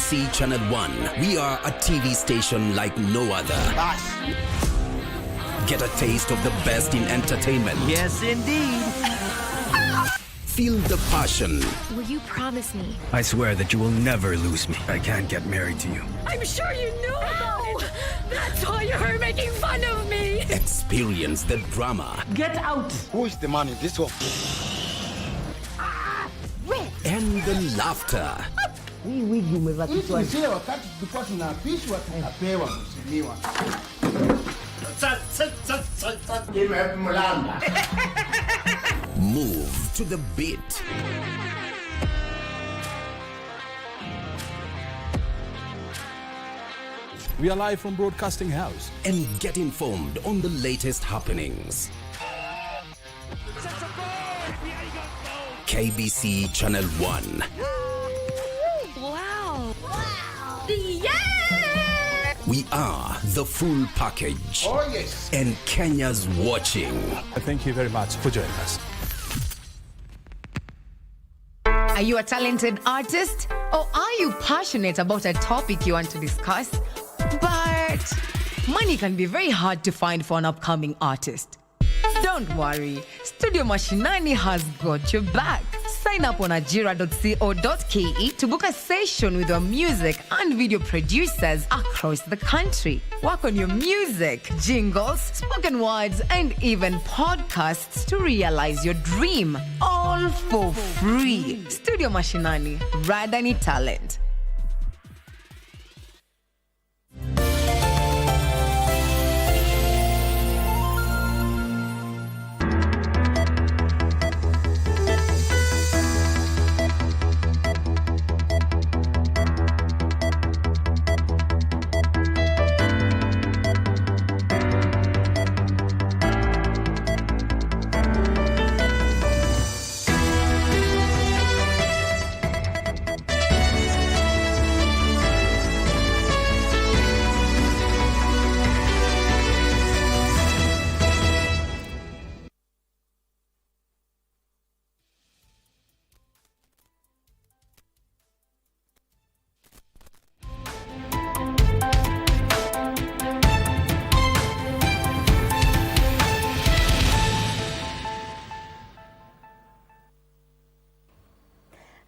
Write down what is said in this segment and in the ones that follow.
KBC Channel 1. We are a TV station like no other. Get a taste of the best in entertainment. Yes, indeed. Feel the passion. Will you promise me? I swear that you will never lose me. I can't get married to you. I'm sure you knew about it. That's why you're making fun of me. Experience the drama. Get out. Who is the man in this one? And the laughter. Hii wigi umevaa kichwani. Sile wakati tulikuwa tunapishwa tunapewa mheshimiwa. Move to the beat. We are live from Broadcasting House. And get informed on the latest happenings. KBC Channel 1. Wow. Yeah! We are the full package. Oh yes. And Kenya's watching. Thank you very much for joining us. Are you a talented artist? Or are you passionate about a topic you want to discuss? But money can be very hard to find for an upcoming artist. Don't worry, Studio Mashinani has got your back. Sign up on ajira.co.ke to book a session with your music and video producers across the country. Work on your music, jingles, spoken words, and even podcasts to realize your dream. All for free. Studio Mashinani, Radani Talent.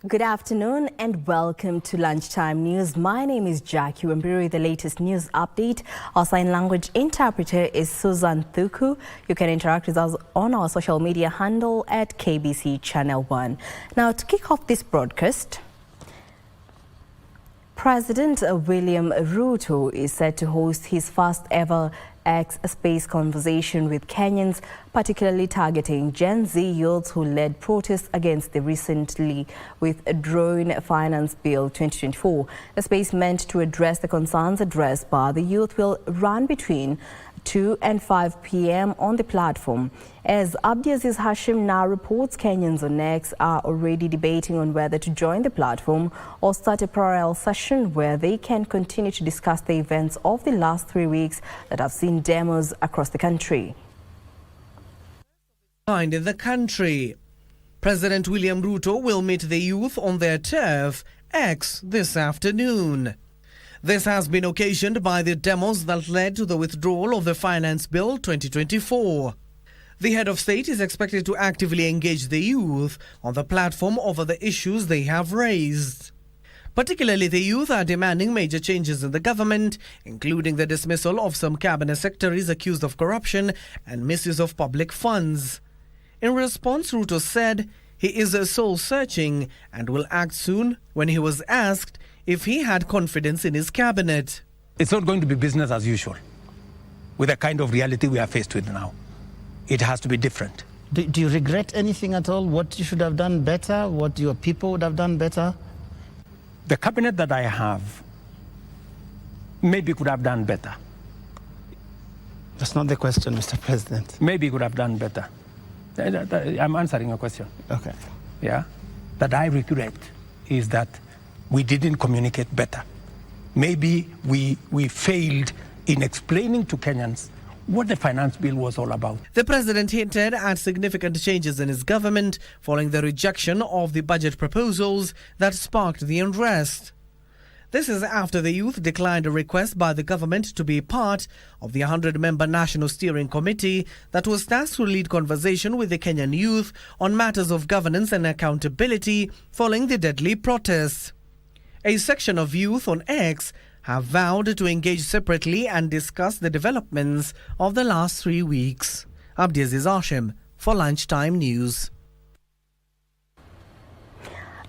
Good afternoon and welcome to Lunchtime News. My name is Jackie Wembiri. The latest news update. Our sign language interpreter is Susan Thuku. You can interact with us on our social media handle at KBC Channel 1. Now, to kick off this broadcast, President William Ruto is set to host his first ever X-Space conversation with Kenyans, particularly targeting Gen Z youths who led protests against the recently withdrawn Finance Bill 2024. The space meant to address the concerns addressed by the youth will run between 2 and 5 p.m. on the platform. As Abdiaziz Hashim now reports, Kenyans on X are already debating on whether to join the platform or start a parallel session where they can continue to discuss the events of the last 3 weeks that have seen demos across the country. In the country, President William Ruto will meet the youth on their turf, X, this afternoon. This has been occasioned by the demos that led to the withdrawal of the Finance Bill 2024. The head of state is expected to actively engage the youth on the platform over the issues they have raised. Particularly, the youth are demanding major changes in the government, including the dismissal of some cabinet secretaries accused of corruption and misuse of public funds. In response, Ruto said he is soul-searching and will act soon when he was asked if he had confidence in his cabinet. It's not going to be business as usual with the kind of reality we are faced with now. It has to be different. Do you regret anything at all? What you should have done better? What your people would have done better? The cabinet that I have maybe could have done better. That's not the question, Mr. President. Maybe could have done better. I'm answering your question. Okay. Yeah? That I regret is that we didn't communicate better. Maybe we failed in explaining to Kenyans what the finance bill was all about. The president hinted at significant changes in his government following the rejection of the budget proposals that sparked the unrest. This is after the youth declined a request by the government to be part of the 100-member National Steering Committee that was tasked to lead conversation with the Kenyan youth on matters of governance and accountability following the deadly protests. A section of youth on X have vowed to engage separately and discuss the developments of the last 3 weeks. Abdiaziz Hashim for Lunchtime News.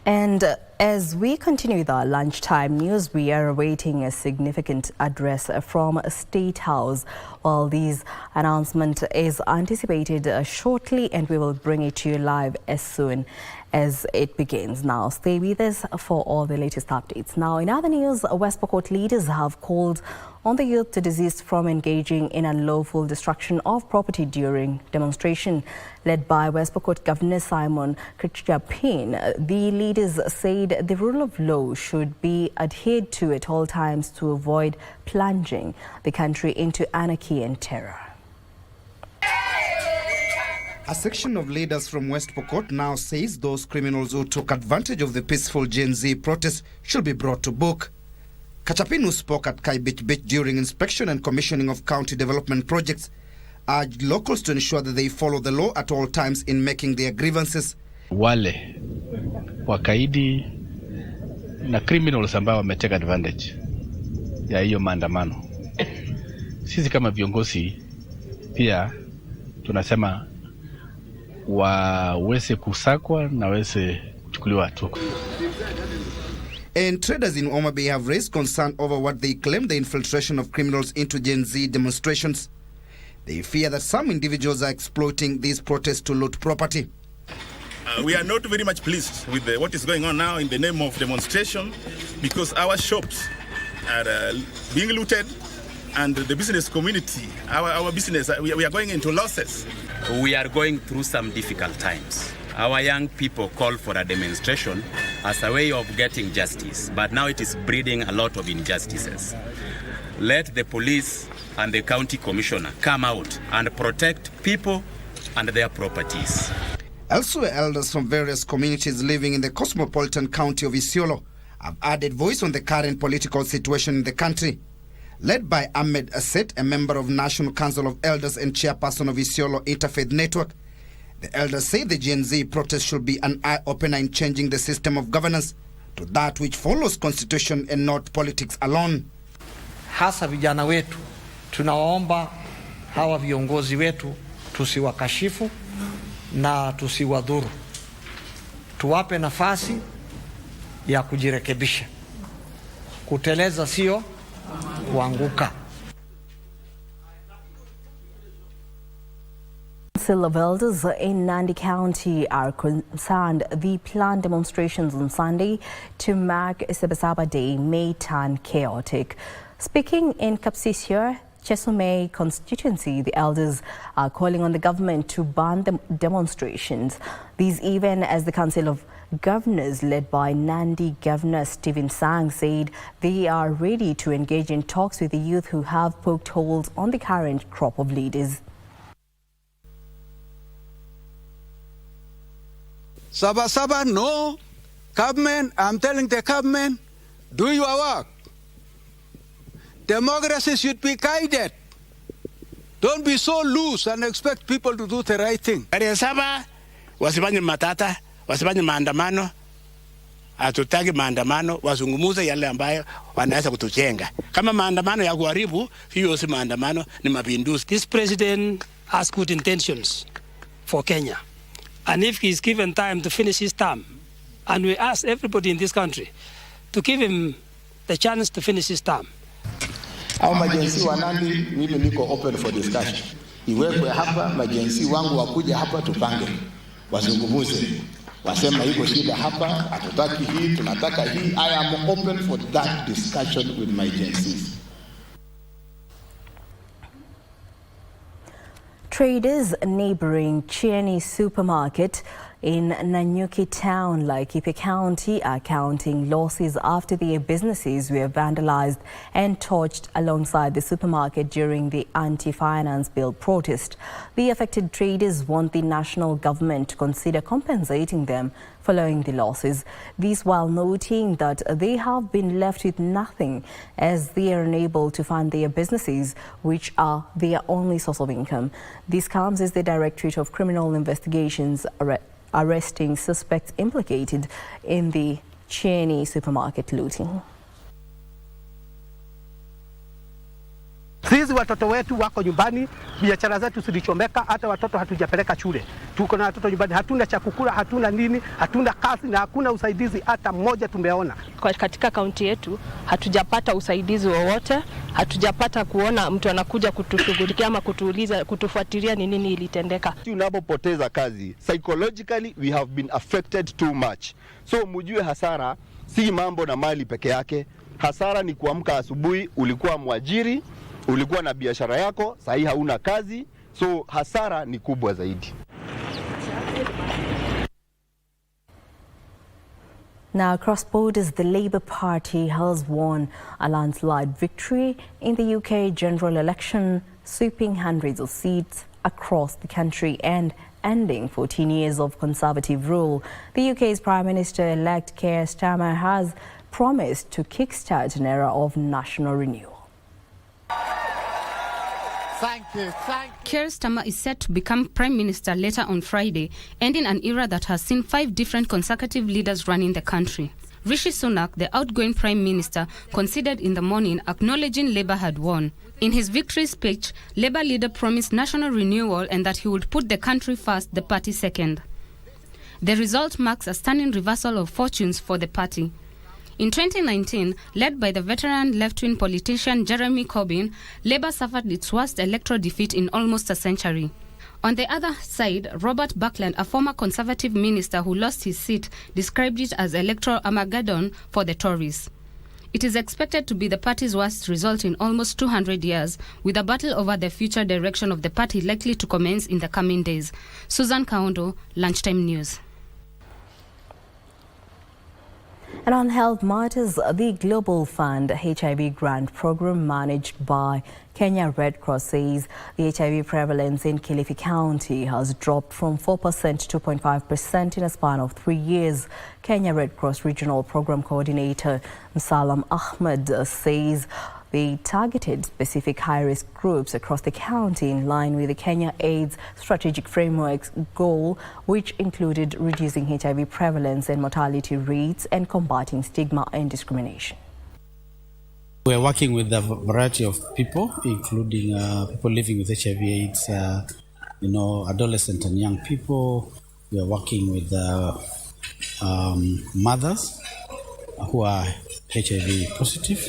And as we continue with our lunchtime news, we are awaiting a significant address from State House. Well, this announcement is anticipated shortly, and we will bring it to you live as soon as it begins. Now, stay with us for all the latest updates. Now, in other news, West Pokot leaders have called on the youth to desist from engaging in unlawful destruction of property during demonstration. Led by West Pokot Governor Simon Krichapin, the leaders said the rule of law should be adhered to at all times to avoid plunging the country into anarchy and terror. A section of leaders from West Pokot now says those criminals who took advantage of the peaceful Gen Z protest should be brought to book. Kachapin, who spoke at Beach during inspection and commissioning of county development projects, urged locals to ensure that they follow the law at all times in making their grievances. Wale wakaidi na criminals ambao wameteka advantage ya hiyo maandamano, sisi kama viongozi pia tunasema waweze kusakwa na waweze kuchukuliwa hatua. And traders in Homa Bay have raised concern over what they claim the infiltration of criminals into Gen Z demonstrations. They fear that some individuals are exploiting these protests to loot property. We are not very much pleased with what is going on now in the name of demonstration, because our shops are being looted, and the business community, our business, we are going into losses. We are going through some difficult times. Our young people call for a demonstration as a way of getting justice, but now it is breeding a lot of injustices. Let the police and the county commissioner come out and protect people and their properties. Elsewhere, elders from various communities living in the cosmopolitan county of Isiolo have added voice on the current political situation in the country. Led by Ahmed Asset, a member of National Council of Elders and chairperson of Isiolo Interfaith Network, the elders say the Gen Z protest should be an eye-opener in changing the system of governance to that which follows constitution and not politics alone. Hasa vijana wetu, tunawaomba hawa viongozi wetu tusiwakashifu na tusiwadhuru. Tuwape nafasi ya kujirekebisha. Kuteleza sio kuanguka. Council of Elders in Nandi County are concerned the planned demonstrations on Sunday to mark Sabasaba Day may turn chaotic. Speaking in Kapsisir, Chesumei constituency, the elders are calling on the government to ban the demonstrations. These even as the Council of Governors led by Nandi Governor Stephen Sang said they are ready to engage in talks with the youth who have poked holes on the current crop of leaders. Sabasaba, no. Government, I'm telling the government, do your work. Democracy should be guided. Don't be so loose and expect people to do the right thing. Saba, wasifanye matata, wasifanye maandamano. Hatutaki maandamano, wazungumuze yale ambayo wanaweza kutujenga. Kama maandamano ya kuharibu, hiyo si maandamano, ni mapinduzi. This president has good intentions for Kenya. And if he's given time to finish his term, and we ask everybody in this country to give him the chance to finish his term. Au majensi wa Nandi, mimi niko open for discussion. Iwekwe hapa, majensi wangu wakuja hapa tupange. Wazungumuze. Wasema iko shida hapa, hatutaki hii, tunataka hii. I am open for that discussion with my agencies. Traders neighboring Chieni supermarket in Nanyuki town, Laikipia County, are counting losses after their businesses were vandalized and torched alongside the supermarket during the anti-finance bill protest. The affected traders want the national government to consider compensating them following the losses. This while noting that they have been left with nothing as they are unable to fund their businesses, which are their only source of income. This comes as the Directorate of Criminal Investigations arresting suspects implicated in the Cheney supermarket looting. Sisi watoto wetu wako nyumbani, biashara zetu zilichomeka, hata watoto hatujapeleka shule. Tuko na watoto nyumbani, hatuna cha kukula, hatuna nini, hatuna kazi na hakuna usaidizi hata mmoja tumeona. Katika kaunti yetu hatujapata usaidizi wowote, hatujapata kuona mtu anakuja kutushughulikia ama kutuuliza, kutufuatilia ni nini ilitendeka. Tunapopoteza kazi, psychologically we have been affected too much. So mjue hasara si mambo na mali peke yake. Hasara ni kuamka asubuhi, ulikuwa mwajiri, ulikuwa na biashara yako, sahi hauna kazi, so hasara ni kubwa zaidi. Now, across borders, the Labour Party has won a landslide victory in the UK general election, sweeping hundreds of seats across the country and ending 14 years of Conservative rule. The UK's Prime Minister-elect Keir Starmer has promised to kickstart an era of national renewal. Thank you. Keir Starmer is set to become Prime Minister later on Friday, ending an era that has seen 5 different Conservative leaders running the country. Rishi Sunak, the outgoing Prime Minister, conceded in the morning, acknowledging Labour had won. In his victory speech, Labour leader promised national renewal and that he would put the country first, the party second. The result marks a stunning reversal of fortunes for the party. In 2019, led by the veteran left-wing politician Jeremy Corbyn, Labour suffered its worst electoral defeat in almost a century. On the other side, Robert Buckland, a former Conservative minister who lost his seat, described it as electoral Armageddon for the Tories. It is expected to be the party's worst result in almost 200 years, with a battle over the future direction of the party likely to commence in the coming days. Susan Kaundo, Lunchtime News. And on health matters, the Global Fund HIV grant program managed by Kenya Red Cross says the HIV prevalence in Kilifi County has dropped from 4% to 2.5% in a span of 3 years. Kenya Red Cross Regional Program Coordinator Salam Ahmed says they targeted specific high-risk groups across the county in line with the Kenya AIDS Strategic Framework's goal, which included reducing HIV prevalence and mortality rates and combating stigma and discrimination. We're working with a variety of people, including people living with HIV/AIDS, adolescent and young people. We are working with mothers who are HIV positive,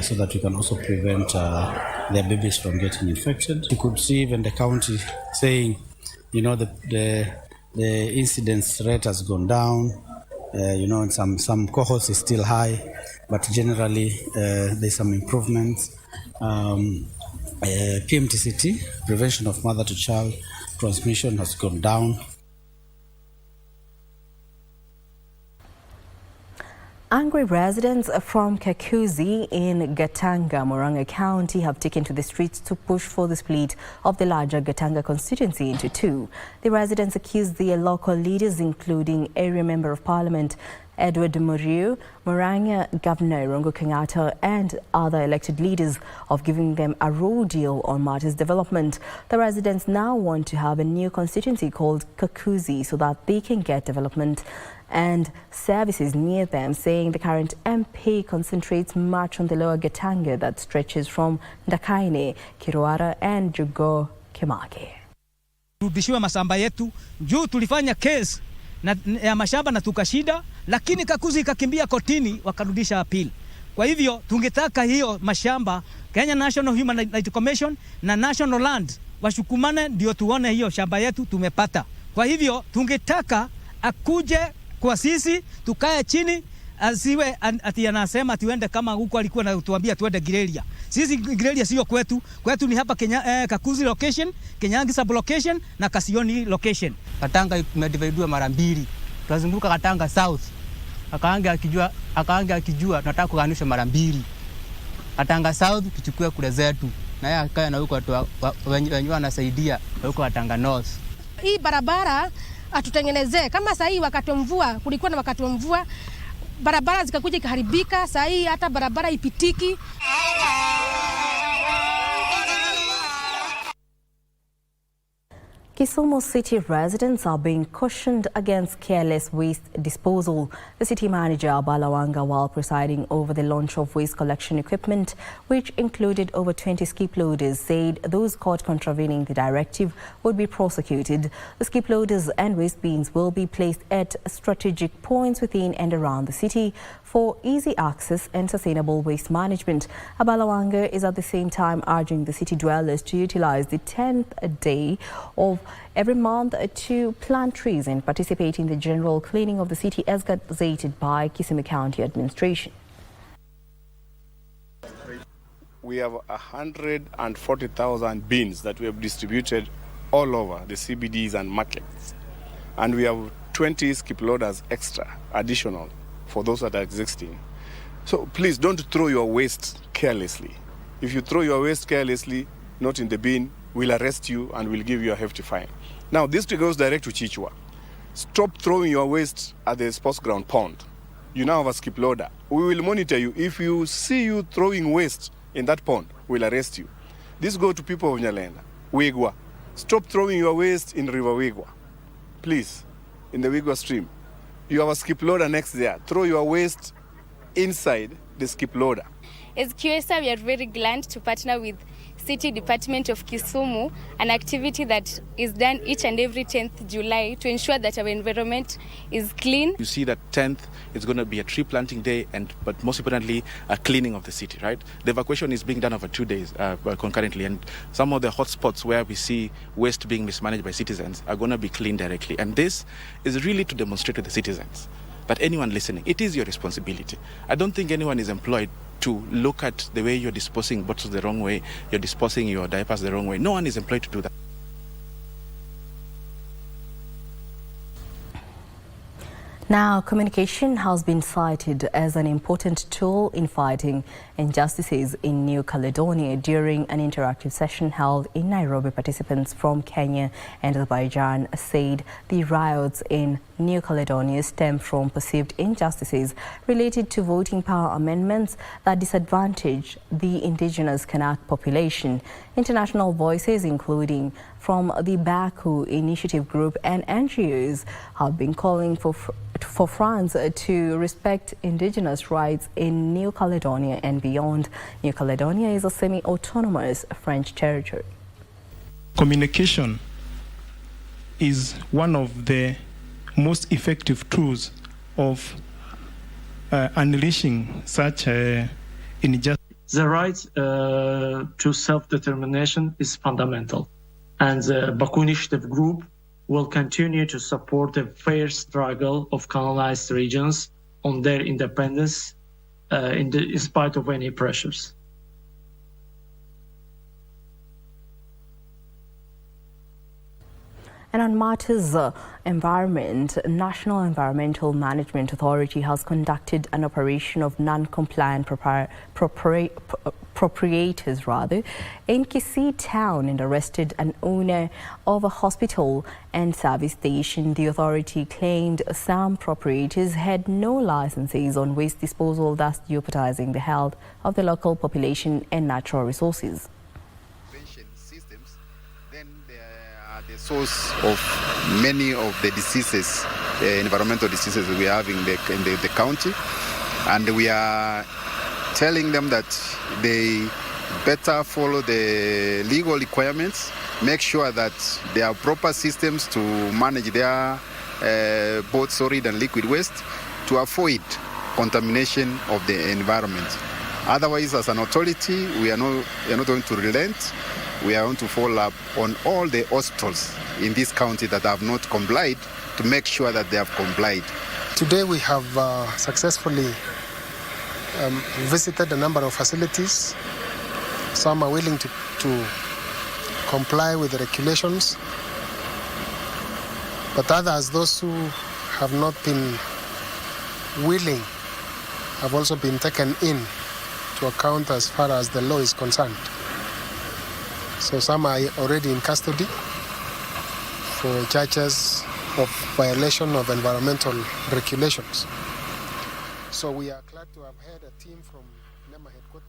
so that we can also prevent their babies from getting infected. You could see even the county saying, the incidence rate has gone down. In some cohorts is still high, but generally there's some improvements. PMTCT, prevention of mother-to-child transmission, has gone down. Angry residents from Kakuzi in Gatanga, Murang'a County have taken to the streets to push for the split of the larger Gatanga constituency into 2. The residents accused their local leaders, including Area Member of Parliament Edward Muriu, Murang'a Governor Rongo Kenyatta and other elected leaders of giving them a raw deal on matters development. The residents now want to have a new constituency called Kakuzi so that they can get development and services near them, saying the current MP concentrates much on the lower Gatanga that stretches from Ndakaine, Kiruara and Jugo Kimake. Rudishiwa mashamba yetu, juu tulifanya case ya mashamba na tukashida, lakini Kakuzi ikakimbia kotini wakarudisha appeal. Kwa hivyo tungetaka hiyo mashamba Kenya National Human Rights Commission na National Land washukumane ndio tuone hiyo shamba yetu tumepata. Kwa hivyo tungetaka akuje kwa sisi tukae chini asiwe ati anasema tuende kama huko alikuwa anatuambia tuende Girelia. Sisi Girelia sio kwetu. Kwetu ni hapa Kenya, Kakuzi location, Kenyangi sub location na Kasioni location. Katanga imedividiwa mara mbili. Tunazunguka Katanga South. Akaange akijua tunataka kuganisha mara mbili. Katanga South tuchukue kule zetu. Na yeye akae na huko wenyewe wanasaidia huko Katanga North. Hii barabara atutengenezee kama sasa hii wakati wa mvua, kulikuwa na wakati wa mvua barabara zikakuja ikaharibika, sasa hii hata barabara ipitiki. Kisumu City residents are being cautioned against careless waste disposal. The city manager, Balawanga, while presiding over the launch of waste collection equipment, which included over 20 skip loaders, said those caught contravening the directive would be prosecuted. The skip loaders and waste bins will be placed at strategic points within and around the city for easy access and sustainable waste management. Balawanga is at the same time urging the city dwellers to utilize the 10th day of every month to plant trees and participate in the general cleaning of the city as gazetted by Kisumu County Administration. We have 140,000 bins that we have distributed all over the CBDs and markets. And we have 20 skip loaders extra, additional, for those that are existing. So please don't throw your waste carelessly. If you throw your waste carelessly, not in the bin, we'll arrest you and we'll give you a hefty fine. Now, this goes direct to Chichwa. Stop throwing your waste at the sports ground pond. You now have a skip loader. We will monitor you. If you see you throwing waste in that pond, we'll arrest you. This goes to people of Nyalenda, Wigwa. Stop throwing your waste in River Wigwa. Please, in the Wigwa stream. You have a skip loader next there. Throw your waste inside the skip loader. As QSA, we are very glad to partner with City Department of Kisumu, an activity that is done each and every 10th July to ensure that our environment is clean. You see that 10th is going to be a tree planting day, but most importantly, a cleaning of the city, right? The evacuation is being done over 2 days concurrently, and some of the hotspots where we see waste being mismanaged by citizens are going to be cleaned directly. And this is really to demonstrate to the citizens that anyone listening, it is your responsibility. I don't think anyone is employed to look at the way you're disposing bottles the wrong way, you're disposing your diapers the wrong way. No one is employed to do that. Now, communication has been cited as an important tool in fighting injustices in New Caledonia. During an interactive session held in Nairobi, participants from Kenya and Azerbaijan said the riots in New Caledonia stem from perceived injustices related to voting power amendments that disadvantage the indigenous Kanak population. International voices, including from the Baku Initiative Group and NGOs, have been calling for France to respect indigenous rights in New Caledonia and beyond. New Caledonia is a semi-autonomous French territory. Communication is one of the most effective tools of unleashing such injustice. The right to self-determination is fundamental, and the Baku Initiative Group will continue to support the fair struggle of colonized regions on their independence in spite of any pressures. And on matters environment, National Environmental Management Authority has conducted an operation of non-compliant proprietors in Kisii town and arrested an owner of a hospital and service station. The authority claimed some proprietors had no licenses on waste disposal, thus jeopardizing the health of the local population and natural resources. The source of many of the diseases, environmental diseases we have in the county, and we are telling them that they better follow the legal requirements, make sure that there are proper systems to manage their both solid and liquid waste to avoid contamination of the environment. Otherwise, as an authority, we are not going to relent. We are going to follow up on all the hospitals in this county that have not complied to make sure that they have complied. Today we have successfully visited a number of facilities. Some are willing to comply with the regulations, but others, those who have not been willing, have also been taken in to account as far as the law is concerned. So some are already in custody for charges of violation of environmental regulations. So we are glad to have had a team from NEMA headquarters.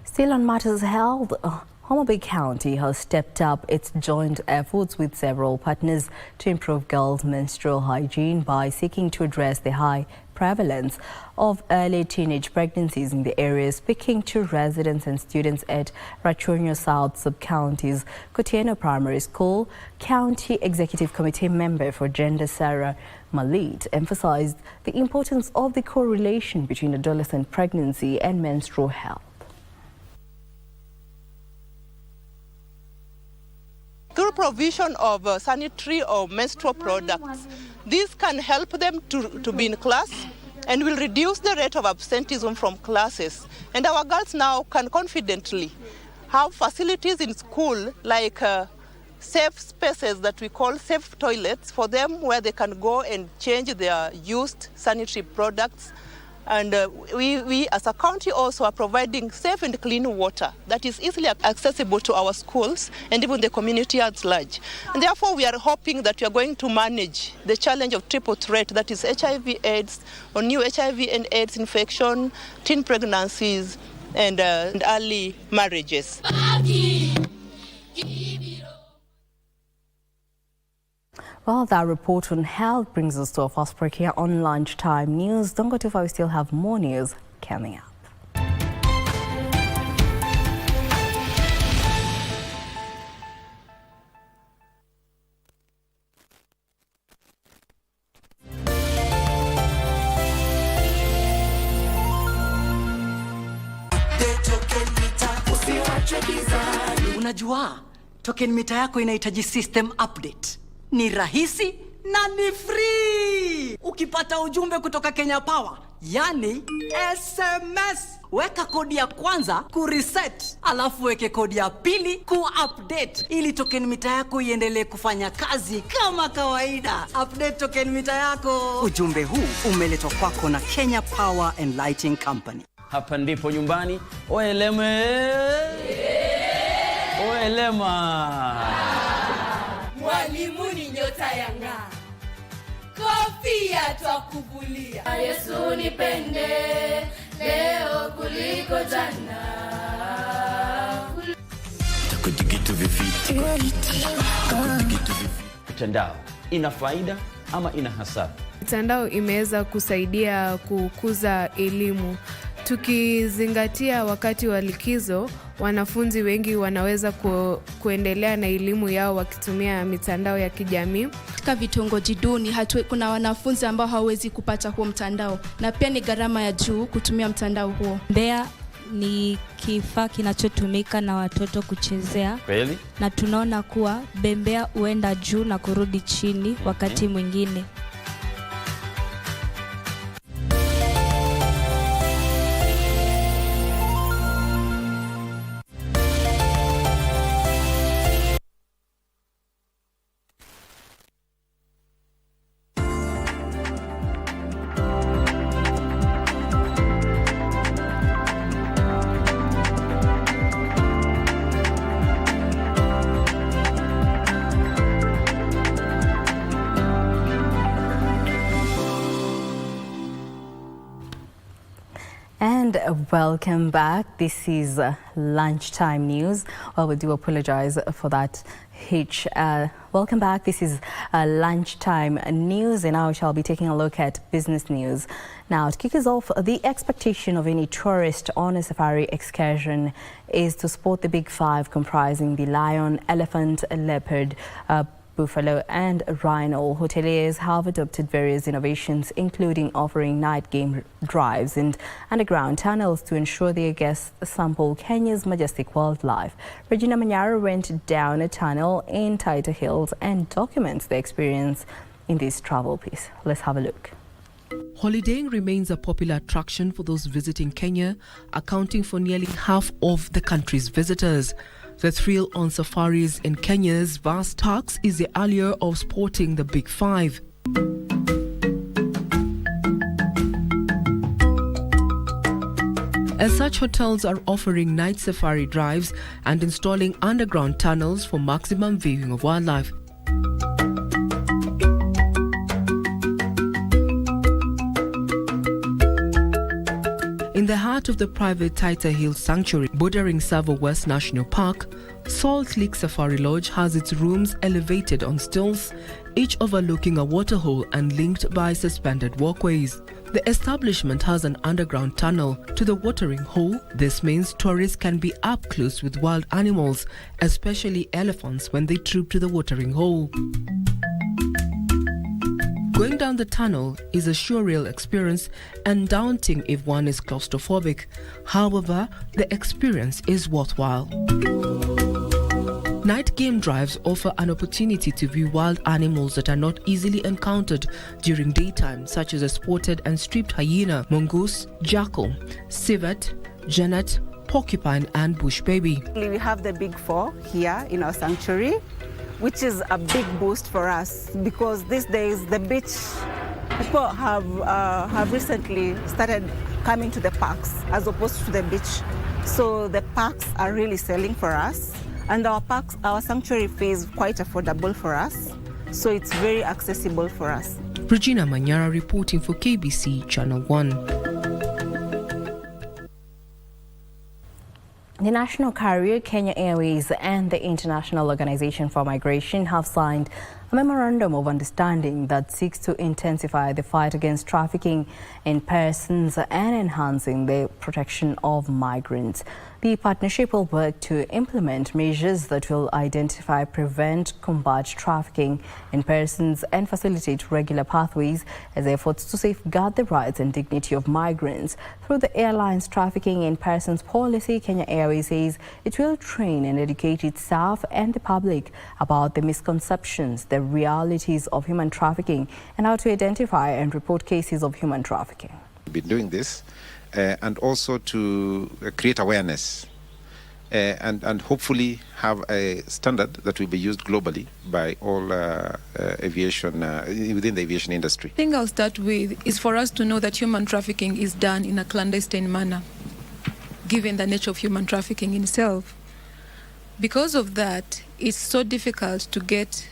Still on matters health, Homa Bay County has stepped up its joint efforts with several partners to improve girls' menstrual hygiene by seeking to address the high prevalence of early teenage pregnancies in the area. Speaking to residents and students at Rachuonyo South Sub-County's Kotieno Primary School, County Executive Committee member for Gender Sarah Malit emphasized the importance of the correlation between adolescent pregnancy and menstrual health. Through provision of sanitary or menstrual products, this can help them to be in class and will reduce the rate of absenteeism from classes. And our girls now can confidently have facilities in school like safe spaces that we call safe toilets for them, where they can go and change their used sanitary products. And we as a county also are providing safe and clean water that is easily accessible to our schools and even the community at large. And therefore we are hoping that we are going to manage the challenge of triple threat, that is HIV/AIDS, or new HIV and AIDS infection, teen pregnancies, and early marriages. Well, that report on health brings us to our first break here on Lunchtime News. Don't go too far, we still have more news coming up. Unajua, token mita yako inahitaji system update. Ni rahisi na ni free. Ukipata ujumbe kutoka Kenya Power, yani SMS, weka kodi ya kwanza kureset, alafu weke kodi ya pili kuupdate ili token mita yako iendelee kufanya kazi kama kawaida. Update token mita yako. Ujumbe huu umeletwa kwako na Kenya Power and Lighting Company. Hapa ndipo nyumbani. Oeleme. Oelema. Mwalimu ni nyota yanga, kofia twakuvulia. Yesu nipende leo kuliko jana. Mitandao ina faida ama ina hasara? Mitandao imeweza kusaidia kukuza elimu. Tukizingatia wakati wa likizo, wanafunzi wengi wanaweza kuendelea na elimu yao wakitumia mitandao ya kijamii. Katika vitongoji duni kuna wanafunzi ambao hawezi kupata huo mtandao, na pia ni gharama ya juu kutumia mtandao huo. Bembea ni kifaa kinachotumika na watoto kuchezea. Kweli? Na tunaona kuwa bembea huenda juu na kurudi chini wakati mwingine. Welcome back. This is Lunchtime News. Well, we do apologize for that hitch. Welcome back. This is Lunchtime News, and now we shall be taking a look at business news. Now, to kick us off, the expectation of any tourist on a safari excursion is to spot the big five, comprising the lion, elephant, leopard, buffalo and rhino. Hoteliers have adopted various innovations, including offering night game drives and underground tunnels to ensure their guests sample Kenya's majestic wildlife. Regina Manyara went down a tunnel in Taita Hills and documents the experience in this travel piece. Let's have a look. Holidaying remains a popular attraction for those visiting Kenya, accounting for nearly half of the country's visitors. The thrill on safaris in Kenya's vast parks is the allure of sporting the Big Five. As such, hotels are offering night safari drives and installing underground tunnels for maximum viewing of wildlife. In the heart of the private Taita Hill Sanctuary bordering Savo West National Park, Salt Lake Safari Lodge has its rooms elevated on stilts, each overlooking a waterhole and linked by suspended walkways. The establishment has an underground tunnel to the watering hole. This means tourists can be up close with wild animals, especially elephants, when they troop to the watering hole. Going down the tunnel is a surreal experience and daunting if one is claustrophobic. However, the experience is worthwhile. Night game drives offer an opportunity to view wild animals that are not easily encountered during daytime, such as a spotted and striped hyena, mongoose, jackal, civet, genet, porcupine and bush baby. We have the big four here in our sanctuary, which is a big boost for us because these days the beach, people have recently started coming to the parks as opposed to the beach. So the parks are really selling for us, and our sanctuary fee is quite affordable for us. So it's very accessible for us. Regina Manyara reporting for KBC Channel 1. The national carrier Kenya Airways and the International Organization for Migration have signed a memorandum of understanding that seeks to intensify the fight against trafficking in persons and enhancing the protection of migrants. The partnership will work to implement measures that will identify, prevent, combat trafficking in persons and facilitate regular pathways as efforts to safeguard the rights and dignity of migrants. Through the airline's trafficking in persons policy, Kenya Airways says it will train and educate its staff and the public about the misconceptions, the realities of human trafficking, and how to identify and report cases of human trafficking. We've been doing this and also to create awareness and hopefully have a standard that will be used globally by all aviation, within the aviation industry. The thing I'll start with is for us to know that human trafficking is done in a clandestine manner, given the nature of human trafficking in itself. Because of that, it's so difficult to get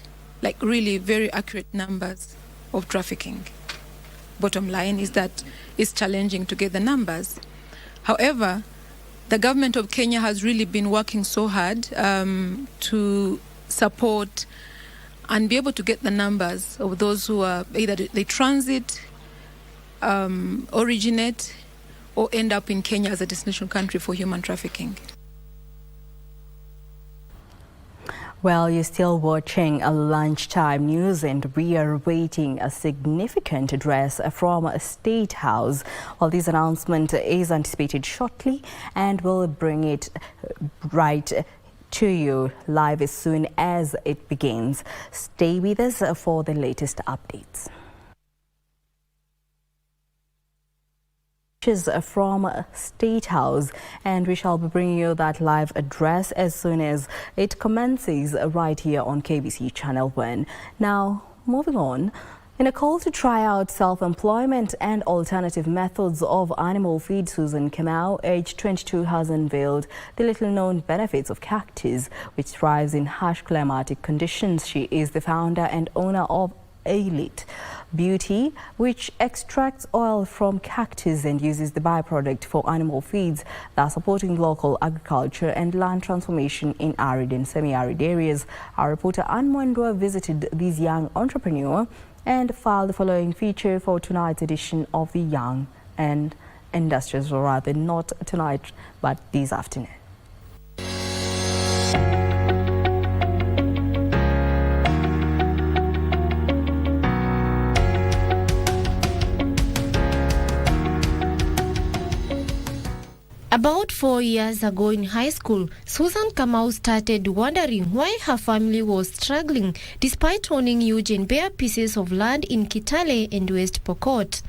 really very accurate numbers of trafficking. Bottom line is that it's challenging to get the numbers. However, the government of Kenya has really been working so hard to support and be able to get the numbers of those who are either they transit, originate, or end up in Kenya as a destination country for human trafficking. Well, you're still watching a lunchtime news, and we are waiting a significant address from State House. Well, this announcement is anticipated shortly, and we'll bring it right to you live as soon as it begins. Stay with us for the latest updates. From State House, and we shall be bringing you that live address as soon as it commences right here on KBC Channel 1. Now, moving on. In a call to try out self-employment and alternative methods of animal feed, Susan Kamau, aged 22, has unveiled the little-known benefits of cactus, which thrives in harsh climatic conditions. She is the founder and owner of Elite Beauty, which extracts oil from cactus and uses the byproduct for animal feeds, thus supporting local agriculture and land transformation in arid and semi-arid areas. Our reporter Ann Mwendwa visited this young entrepreneur and filed the following feature for tonight's edition of the Young and Industrious, or rather not tonight, but this afternoon. About 4 years ago in high school, Susan Kamau started wondering why her family was struggling despite owning huge and bare pieces of land in Kitale and West Pokot.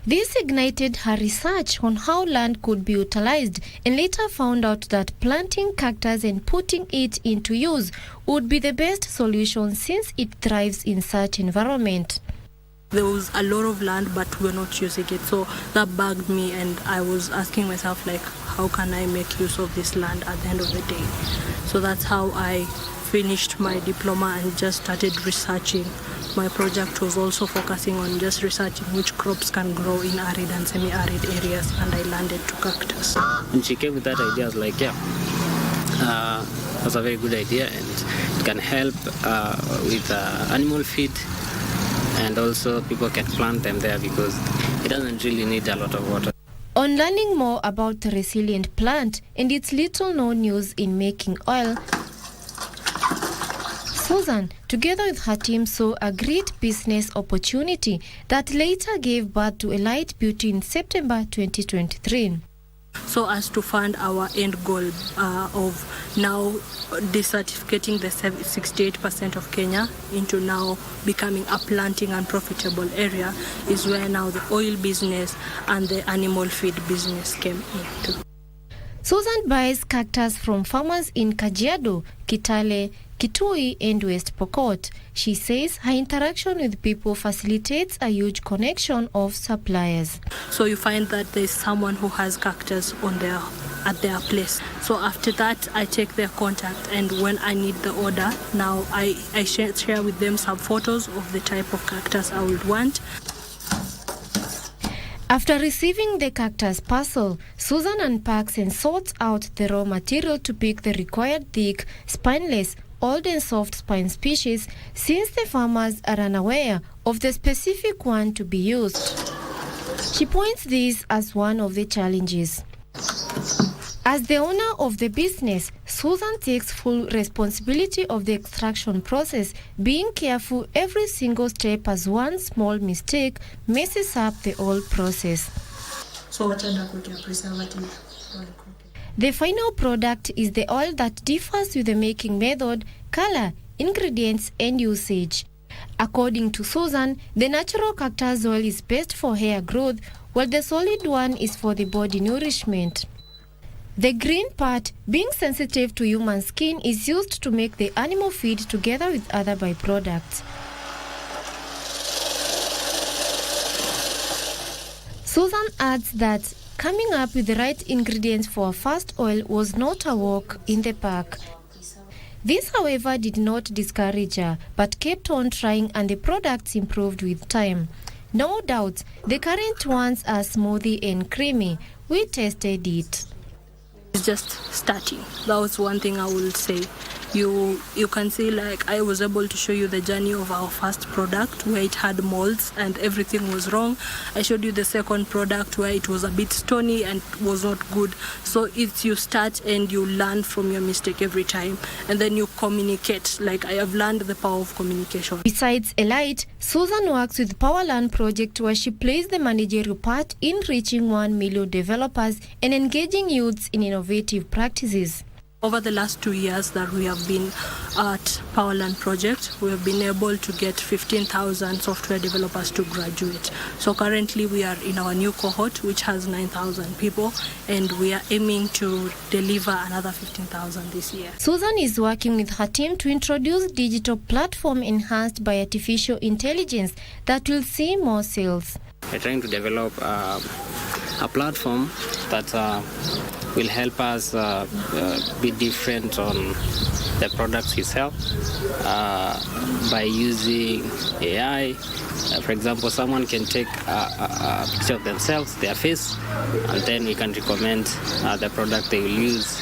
This ignited her research on how land could be utilized, and later found out that planting cactus and putting it into use would be the best solution since it thrives in such environment. There was a lot of land, but we're not using it, so that bugged me, and I was asking myself, like, how can I make use of this land at the end of the day? So that's how I finished my diploma and just started researching. My project was also focusing on just researching which crops can grow in arid and semi-arid areas, and I landed to cactus. And she came with that idea. I was like, yeah, that's a very good idea, and it can help with animal feed, and also people can plant them there because it doesn't really need a lot of water. On learning more about the resilient plant and its little known use in making oil, Susan, together with her team, saw a great business opportunity that later gave birth to Elite Beauty in September 2023. So as to fund our end goal of now desertificating the 68% of Kenya into now becoming a planting and profitable area is where now the oil business and the animal feed business came into. Susan buys cactus from farmers in Kajiado, Kitale, Kitui and West Pokot. She says her interaction with people facilitates a huge connection of suppliers. So you find that there's someone who has cactus at their place. So after that, I take their contact, and when I need the order, now I share with them some photos of the type of cactus I would want. After receiving the cactus parcel, Susan unpacks and sorts out the raw material to pick the required thick, spineless, old and soft spine species, since the farmers are unaware of the specific one to be used. She points this as one of the challenges. As the owner of the business, Susan takes full responsibility of the extraction process, being careful every single step as one small mistake messes up the whole process. So what under put your preservative? The final product is the oil that differs with the making method, color, ingredients and usage. According to Susan, the natural cactus oil is best for hair growth, while the solid one is for the body nourishment. The green part, being sensitive to human skin, is used to make the animal feed together with other byproducts. Susan adds that coming up with the right ingredients for a first oil was not a walk in the park. This, however, did not discourage her, but kept on trying, and the products improved with time. No doubt, the current ones are smoothie and creamy. We tested it. It's just starting. That was one thing I will say. You can see, like, I was able to show you the journey of our first product where it had molds and everything was wrong. I showed you the second product where it was a bit stony and was not good. So it's you start and you learn from your mistake every time, and then you communicate. Like, I have learned the power of communication. Besides Elite, Susan works with Powerland Project, where she plays the managerial part in reaching 1 million developers and engaging youths in innovative practices. Over the last 2 years that we have been at Powerland Project, we have been able to get 15,000 software developers to graduate. So currently we are in our new cohort, which has 9,000 people, and we are aiming to deliver another 15,000 this year. Susan is working with her team to introduce digital platform enhanced by artificial intelligence that will see more sales. We're trying to develop a platform that will help us be different on the products we sell by using AI. For example, someone can take a picture of themselves, their face, and then we can recommend the product they will use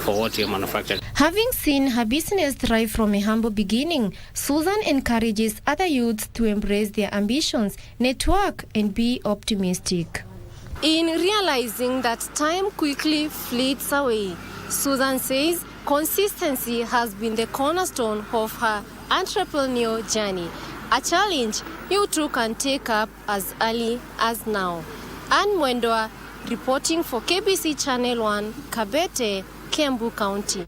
for what you manufacture. Having seen her business thrive from a humble beginning, Susan encourages other youths to embrace their ambitions, network, and be optimistic. In realizing that time quickly fleets away, Susan says consistency has been the cornerstone of her entrepreneurial journey, a challenge you too can take up as early as now. Anne Mwendwa, Reporting for KBC Channel 1, Kabete, Kiambu County.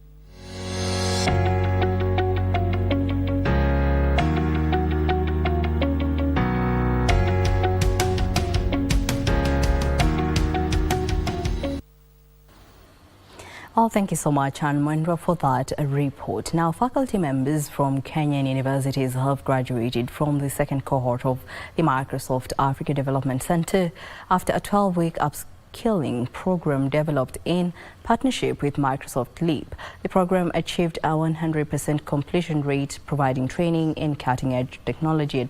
Well, thank you so much, Anwendra, for that report. Now, faculty members from Kenyan universities have graduated from the second cohort of the Microsoft Africa Development Center after a 12-week upskilling program developed in partnership with Microsoft Leap. The program achieved a 100% completion rate, providing training in cutting-edge technology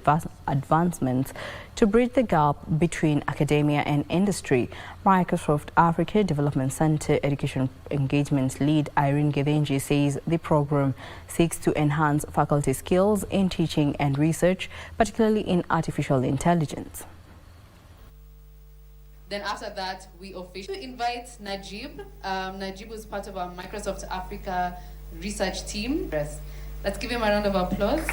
advancements to bridge the gap between academia and industry. Microsoft Africa Development Center Education Engagement Lead Irene Gethenji says the program seeks to enhance faculty skills in teaching and research, particularly in artificial intelligence. Then after that, we officially invite Najib. Najib was part of our Microsoft Africa research team. Let's give him a round of applause.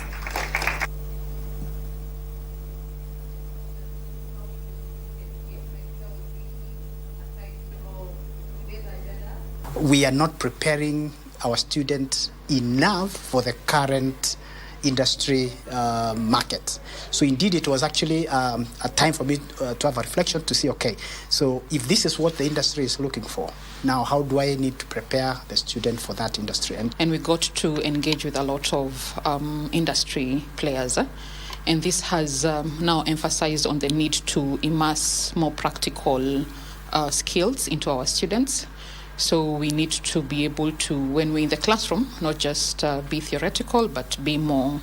We are not preparing our students enough for the current industry market. So indeed, it was actually a time for me to have a reflection to see, okay, so if this is what the industry is looking for, now how do I need to prepare the student for that industry? And we got to engage with a lot of industry players. And this has now emphasized on the need to immerse more practical skills into our students. So we need to be able to, when we're in the classroom, not just be theoretical, but be more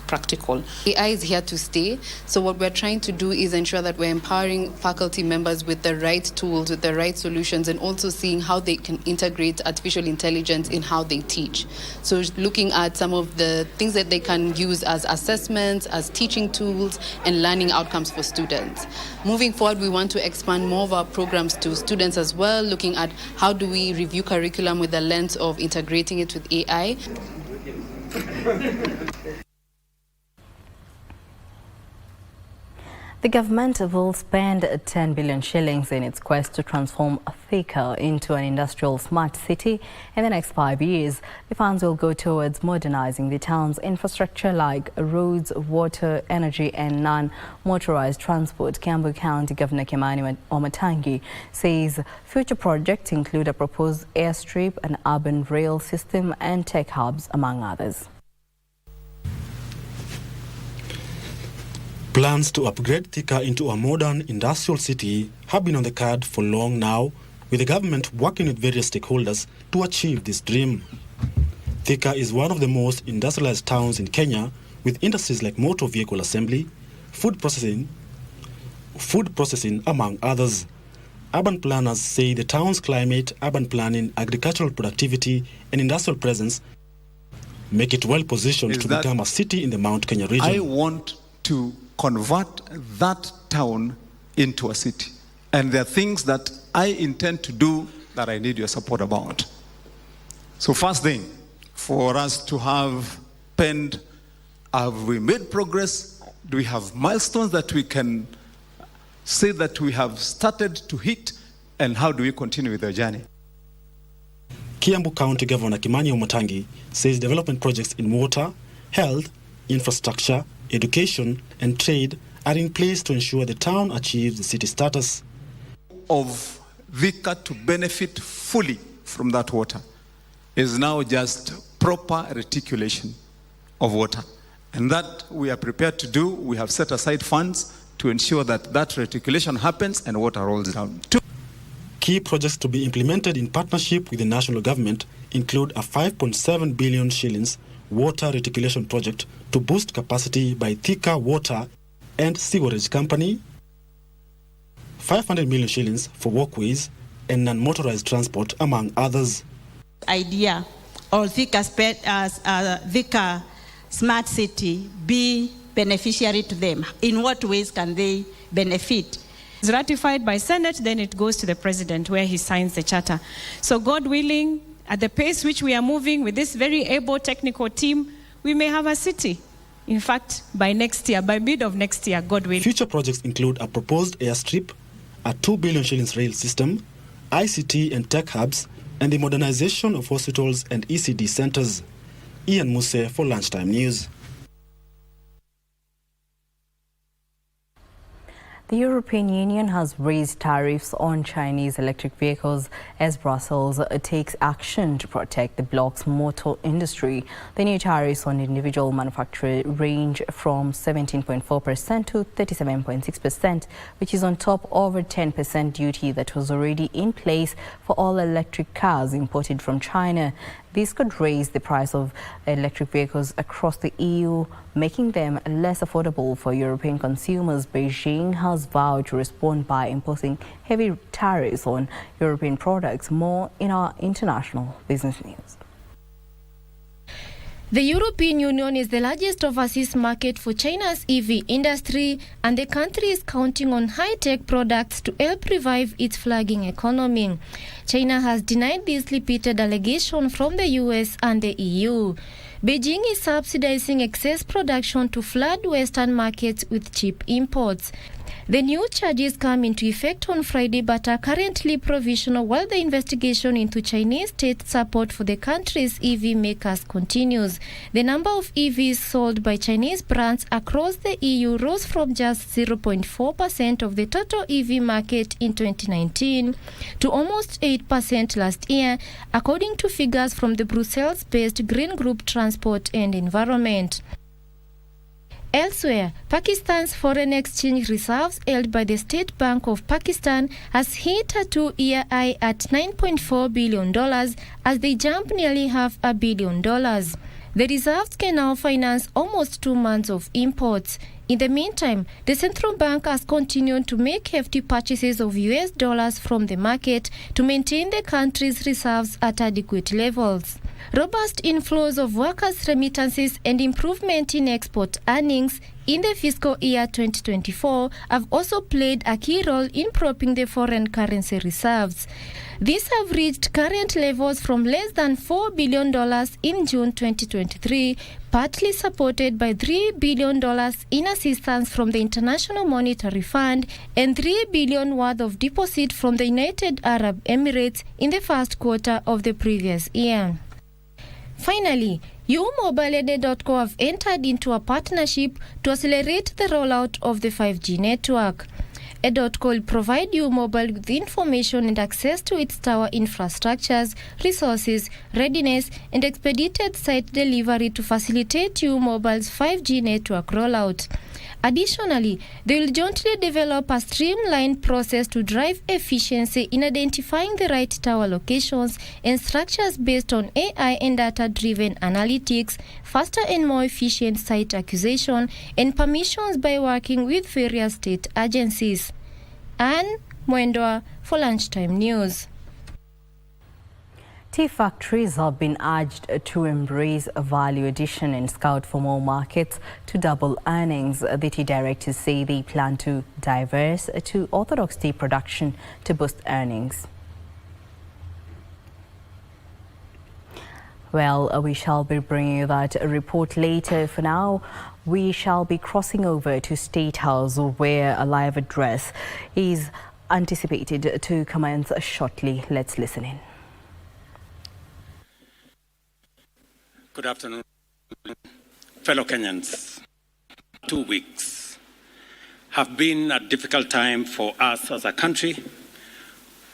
practical. AI is here to stay. So what we're trying to do is ensure that we're empowering faculty members with the right tools, with the right solutions, and also seeing how they can integrate artificial intelligence in how they teach. So looking at some of the things that they can use as assessments, as teaching tools, and learning outcomes for students. Moving forward, we want to expand more of our programs to students as well, looking at how do we review curriculum with the lens of integrating it with AI. The government will spend 10 billion shillings in its quest to transform Thika into an industrial smart city in the next 5 years. The funds will go towards modernizing the town's infrastructure like roads, water, energy and non-motorized transport. Kiambu County Governor Kimani Wamatangi says future projects include a proposed airstrip, an urban rail system and tech hubs, among others. Plans to upgrade Thika into a modern industrial city have been on the card for long now, with the government working with various stakeholders to achieve this dream. Thika is one of the most industrialized towns in Kenya, with industries like motor vehicle assembly, food processing, among others. Urban planners say the town's climate, urban planning, agricultural productivity, and industrial presence make it well positioned to become a city in the Mount Kenya region. I want to convert that town into a city. And there are things that I intend to do that I need your support about. So first thing, for us to have penned, have we made progress? Do we have milestones that we can say that we have started to hit? And how do we continue with the journey? Kiambu County Governor Kimani Wamatangi says development projects in water, health, infrastructure, education and trade are in place to ensure the town achieves the city status. Of Thika to benefit fully from that water is now just proper reticulation of water. And that we are prepared to do. We have set aside funds to ensure that that reticulation happens and water rolls down. Key projects to be implemented in partnership with the national government include a 5.7 billion shillings water reticulation project to boost capacity by Thika Water and Sewerage Company, 500 million shillings for walkways and non-motorized transport, among others. Idea or Thika Smart City be beneficiary to them. In what ways can they benefit? It's ratified by Senate, then it goes to the President where he signs the charter. So God willing, at the pace which we are moving with this very able technical team, we may have a city. In fact, by next year, by mid of next year, God willing. Future projects include a proposed airstrip, a 2 billion shillings rail system, ICT and tech hubs, and the modernization of hospitals and ECD centers. Ian Muse for Lunchtime News. The European Union has raised tariffs on Chinese electric vehicles as Brussels takes action to protect the bloc's motor industry. The new tariffs on individual manufacturers range from 17.4% to 37.6%, which is on top of a 10% duty that was already in place for all electric cars imported from China. This could raise the price of electric vehicles across the EU, making them less affordable for European consumers. Beijing has vowed to respond by imposing heavy tariffs on European products. More in our international business news. The European Union is the largest overseas market for China's EV industry, and the country is counting on high-tech products to help revive its flagging economy. China has denied this repeated allegation from the US and the EU. Beijing is subsidizing excess production to flood Western markets with cheap imports. The new charges come into effect on Friday but are currently provisional while the investigation into Chinese state support for the country's EV makers continues. The number of EVs sold by Chinese brands across the EU rose from just 0.4% of the total EV market in 2019 to almost 8% last year, according to figures from the Brussels-based Green Group Transport and Environment. Elsewhere, Pakistan's foreign exchange reserves held by the State Bank of Pakistan has hit a 2-year high at $9.4 billion as they jump nearly $500 million. The reserves can now finance almost 2 months of imports. In the meantime, the central bank has continued to make hefty purchases of US dollars from the market to maintain the country's reserves at adequate levels. Robust inflows of workers' remittances and improvement in export earnings in the fiscal year 2024 have also played a key role in propping the foreign currency reserves. These have reached current levels from less than $4 billion in June 2023, partly supported by $3 billion in assistance from the International Monetary Fund and $3 billion worth of deposit from the United Arab Emirates in the first quarter of the previous year. Finally, Mobile and Edotco have entered into a partnership to accelerate the rollout of the 5G network. Edotco will provide Mobile with information and access to its tower infrastructures, resources, readiness, and expedited site delivery to facilitate Mobile's 5G network rollout. Additionally, they will jointly develop a streamlined process to drive efficiency in identifying the right tower locations and structures based on AI and data-driven analytics, faster and more efficient site acquisition, and permissions by working with various state agencies. Anne Mwendwa for Lunchtime News. Tea factories have been urged to embrace value addition and scout for more markets to double earnings. The tea directors say they plan to diverse to orthodox tea production to boost earnings. Well, we shall be bringing you that report later. For now, we shall be crossing over to State House, where a live address is anticipated to commence shortly. Let's listen in. Good afternoon, fellow Kenyans. 2 weeks have been a difficult time for us as a country,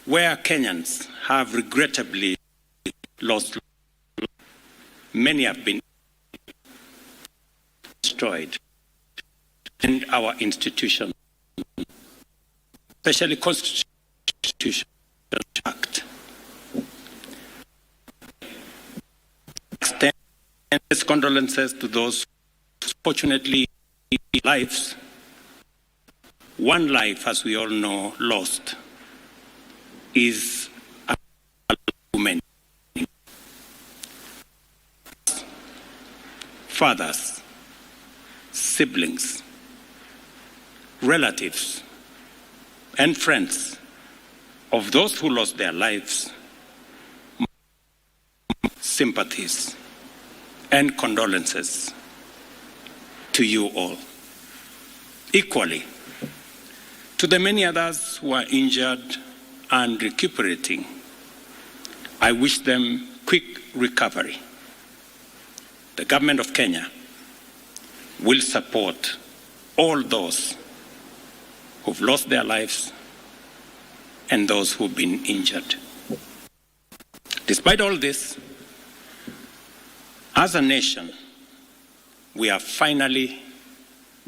where Kenyans have regrettably lost. Many have been destroyed, and our institutions, especially Constitution Act. Extend condolences to those fortunately lives. One life, as we all know, lost is a woman. Fathers, siblings, relatives, and friends of those who lost their lives, sympathies and condolences to you all. Equally, To the many others who are injured and recuperating, I wish them quick recovery. The government of Kenya will support all those who've lost their lives and those who've been injured. Despite all this, as a nation, we are finally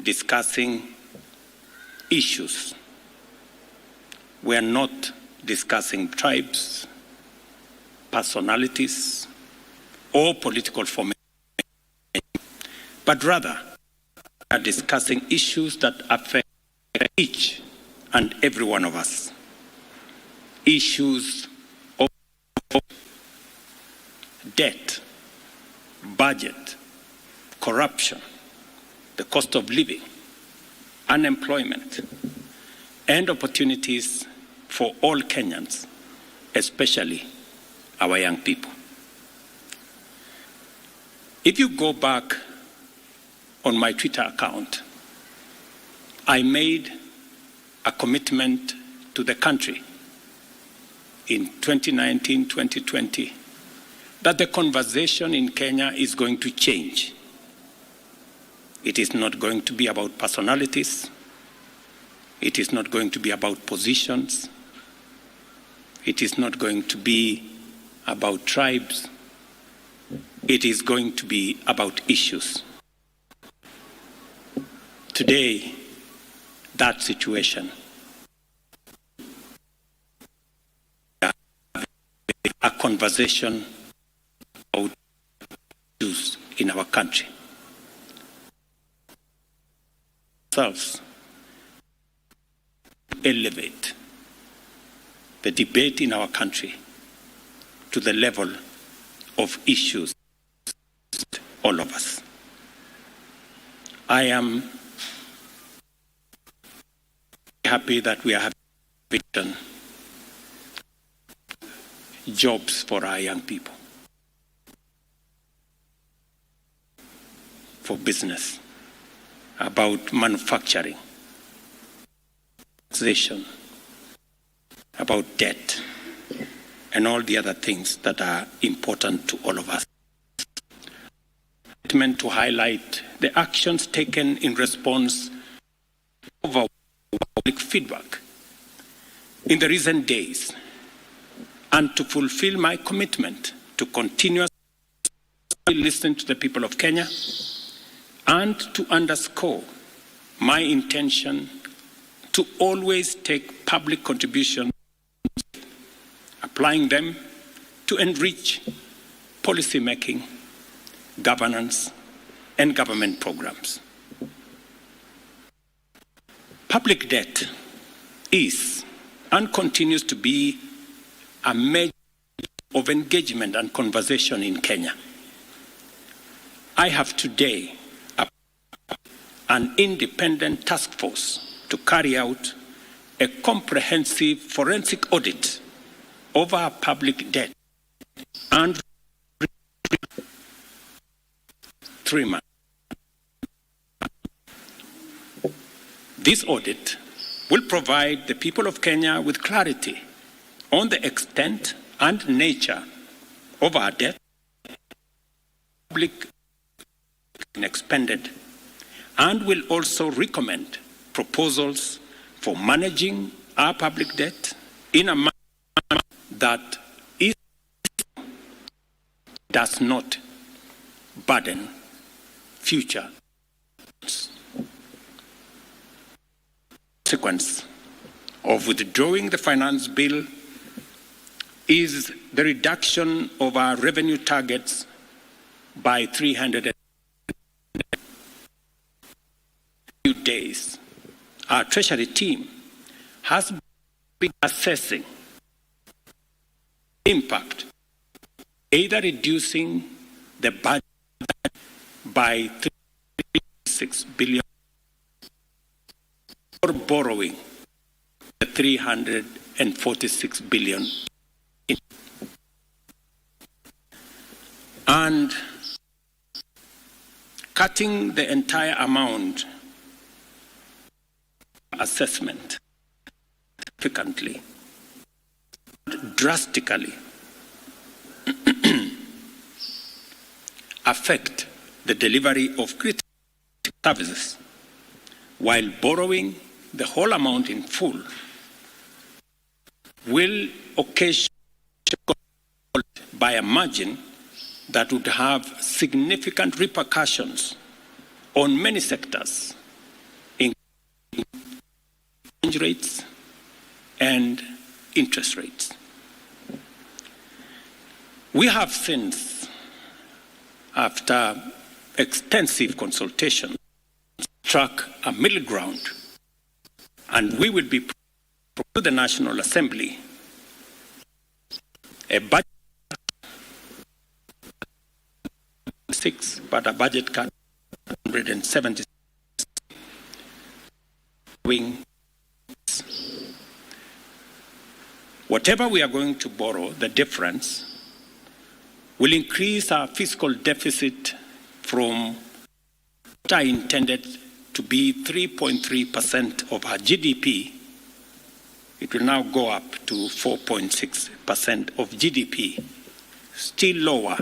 discussing issues. We are not discussing tribes, personalities, or political formation, but rather are discussing issues that affect each and every one of us. Issues of debt, budget, corruption, the cost of living, unemployment, and opportunities for all Kenyans, especially our young people. If you go back on my Twitter account, I made a commitment to the country in 2019-2020 that the conversation in Kenya is going to change. It is not going to be about personalities. It is not going to be about positions. It is not going to be about tribes. It is going to be about issues. Today, that situation, a conversation about issues in our country. Ourselves elevate the debate in our country to the level of issues all of us. I am happy that we are having jobs for our young people, for business, about manufacturing, taxation, about debt, and all the other things that are important to all of us. Meant to highlight the actions taken in response to our public feedback in the recent days, and to fulfill my commitment to continuously listen to the people of Kenya, and to underscore my intention to always take public contributions, applying them to enrich policy making, governance, and government programs. Public debt is and continues to be a measure of engagement and conversation in Kenya. I have today an independent task force to carry out a comprehensive forensic audit of our public debt and 3 months. This audit will provide the people of Kenya with clarity on the extent and nature of our debt, public expended, and will also recommend proposals for managing our public debt in a manner that does not burden future. Consequence of withdrawing the finance bill is the reduction of our revenue targets by 300 days. Our Treasury team has been assessing impact, either reducing the budget by 3.6 billion or borrowing the 346 billion and cutting the entire amount assessment significantly, drastically affect the delivery of critical services while borrowing the whole amount in full will occasion by a margin that would have significant repercussions on many sectors, including exchange rates and interest rates. We have since, after extensive consultation, struck a middle ground, and we will be to the National Assembly a budget but a budget cut 176 wing. Whatever we are going to borrow, the difference will increase our fiscal deficit from what I intended to be 3.3% of our GDP. It will now go up to 4.6% of GDP, still lower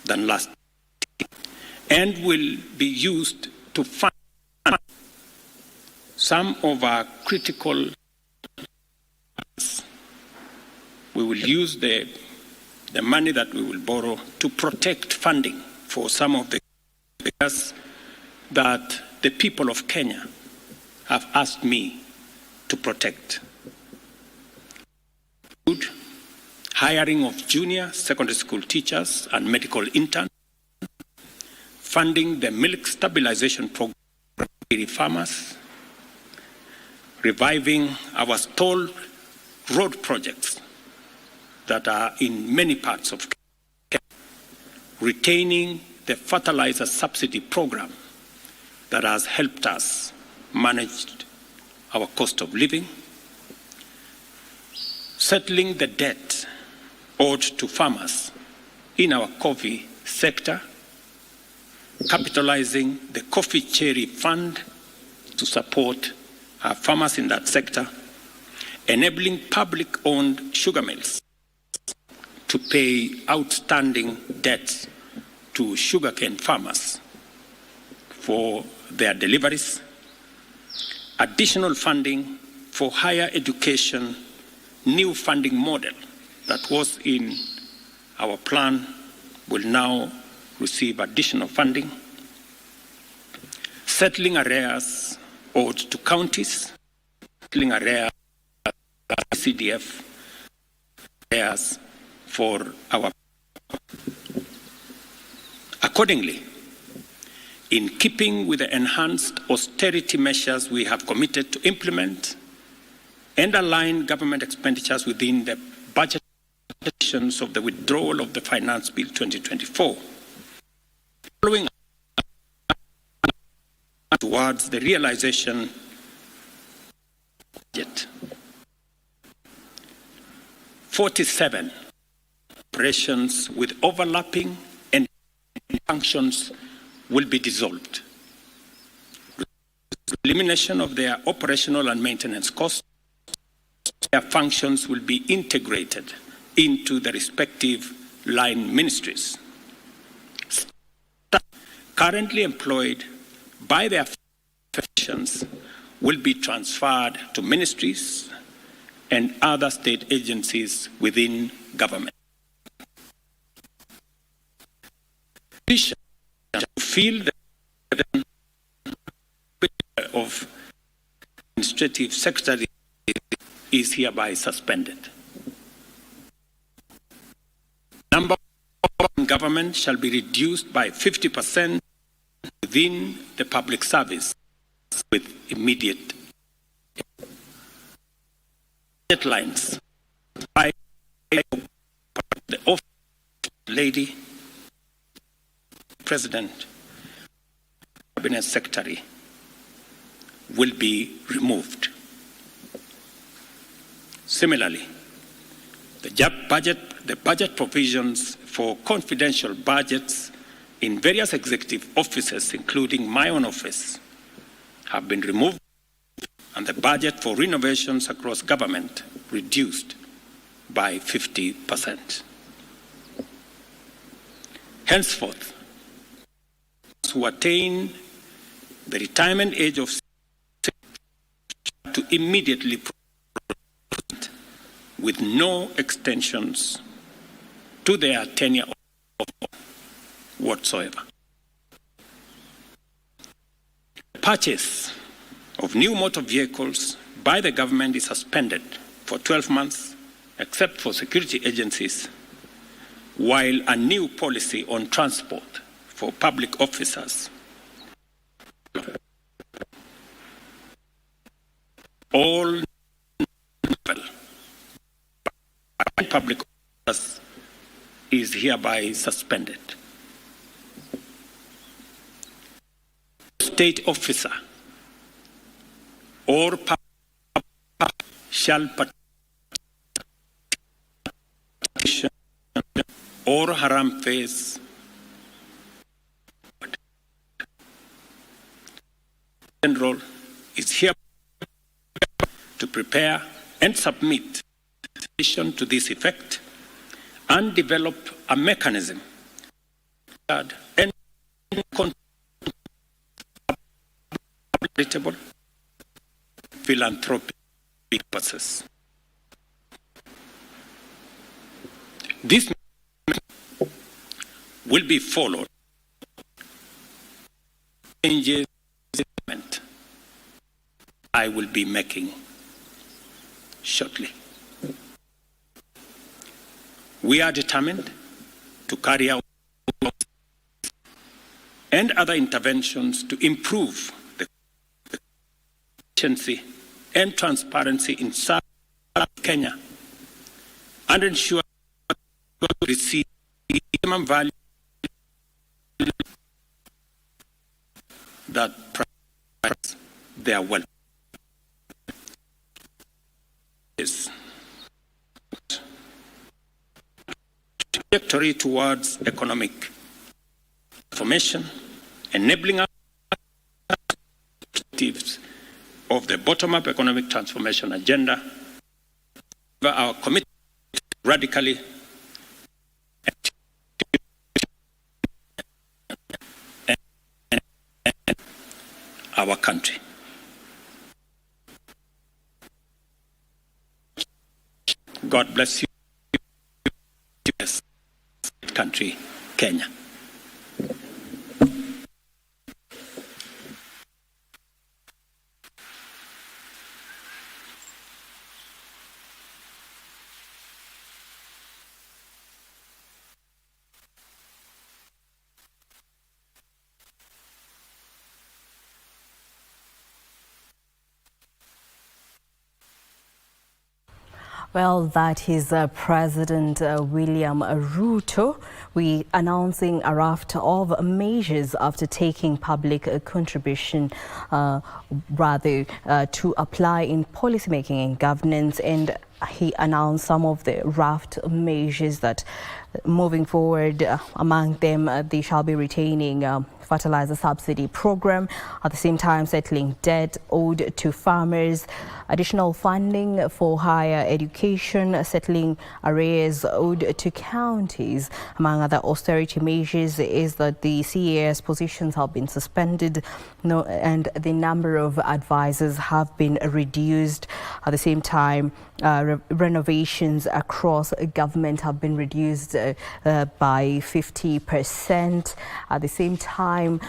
than last year, and will be used to fund some of our critical. We will use the money that we will borrow to protect funding for some of the areas that the people of Kenya have asked me to protect. Hiring of junior secondary school teachers and medical interns, funding the milk stabilization program for dairy farmers, reviving our stalled road projects that are in many parts of Kenya, retaining the fertilizer subsidy program that has helped us manage our cost of living, settling the debt owed to farmers in our coffee sector, capitalizing the coffee cherry fund to support our farmers in that sector, enabling public-owned sugar mills to pay outstanding debts to sugarcane farmers for their deliveries, additional funding for higher education, new funding model that was in our plan will now receive additional funding, settling arrears owed to counties, settling arrears CDF, arrears for our. Accordingly, in keeping with the enhanced austerity measures we have committed to implement and align government expenditures within the budget conditions of the withdrawal of the Finance Bill 2024, following towards the realization of the budget. 47 operations with overlapping and functions will be dissolved. Elimination of their operational and maintenance costs, their functions will be integrated into the respective line ministries. Staff currently employed by their functions will be transferred to ministries and other state agencies within government. To fill the of administrative secretary is hereby suspended. Number of government shall be reduced by 50% within the public service with immediate deadlines by the office lady, President, Cabinet Secretary will be removed. Similarly, the budget provisions for confidential budgets in various executive offices, including my own office, have been removed and the budget for renovations across government reduced by 50%. Henceforth, those who attain the retirement age of 60 to immediately proceed with no extensions to their tenure whatsoever. The purchase of new motor vehicles by the government is suspended for 12 months, except for security agencies, while a new policy on transport for public officers, all public officers, is hereby suspended. State officer or shall petition or haram face General is here to prepare and submit to this effect and develop a mechanism and charitable philanthropic purposes. This will be followed changes I will be making shortly. We are determined to carry out and other interventions to improve the efficiency and transparency in South Kenya and ensure we receive minimum value that prioritize their wealth. Trajectory towards economic transformation, enabling objectives of the bottom-up economic transformation agenda. Our commitment radically our country. God bless you, country, Kenya. Well, that is President William Ruto. We announcing a raft of measures after taking public contribution to apply in policymaking and governance, and he announced some of the raft measures that moving forward, among them they shall be retaining fertilizer subsidy program, at the same time settling debt owed to farmers, additional funding for higher education, settling arrears owed to counties. Among other austerity measures is that the CAS positions have been suspended and the number of advisors have been reduced. At the same time, renovations across government have been reduced by 50%. At the same time,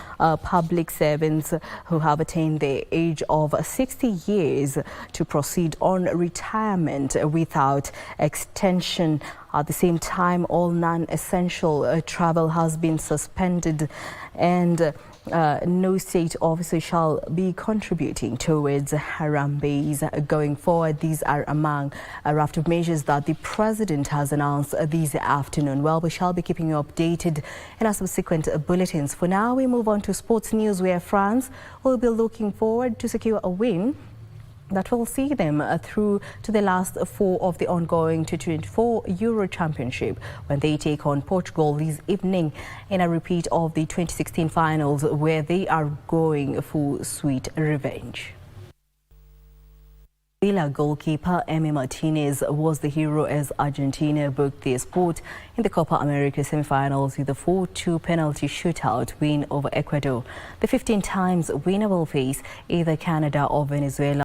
public servants who have attained the age of 60 years to proceed on retirement without extension. At the same time, all non-essential travel has been suspended, and no state officer shall be contributing towards Harambe's going forward. These are among a raft of measures that the president has announced this afternoon. Well, we shall be keeping you updated in our subsequent bulletins. For now, we move on to sports news, where France will be looking forward to secure a win that will see them through to the last four of the ongoing 2024 Euro Championship, when they take on Portugal this evening in a repeat of the 2016 finals, where they are going for sweet revenge. Venezuela goalkeeper Emi Martinez was the hero as Argentina booked their spot in the Copa America semi-finals with a 4-2 penalty shootout win over Ecuador. The 15 times winner will face either Canada or Venezuela.